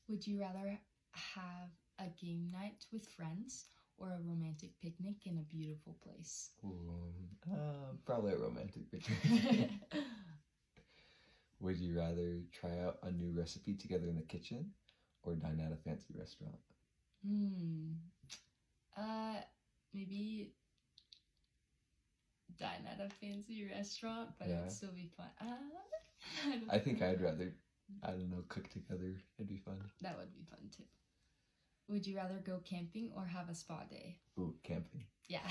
Would you rather have a game night with friends or a romantic picnic in a beautiful place? Probably a romantic picnic. Would you rather try out a new recipe together in the kitchen or dine at a fancy restaurant? Maybe dine at a fancy restaurant, but it would still be fun. I think I'd rather, cook together. It'd be fun. That would be fun too. Would you rather go camping or have a spa day? Ooh, camping. Yeah.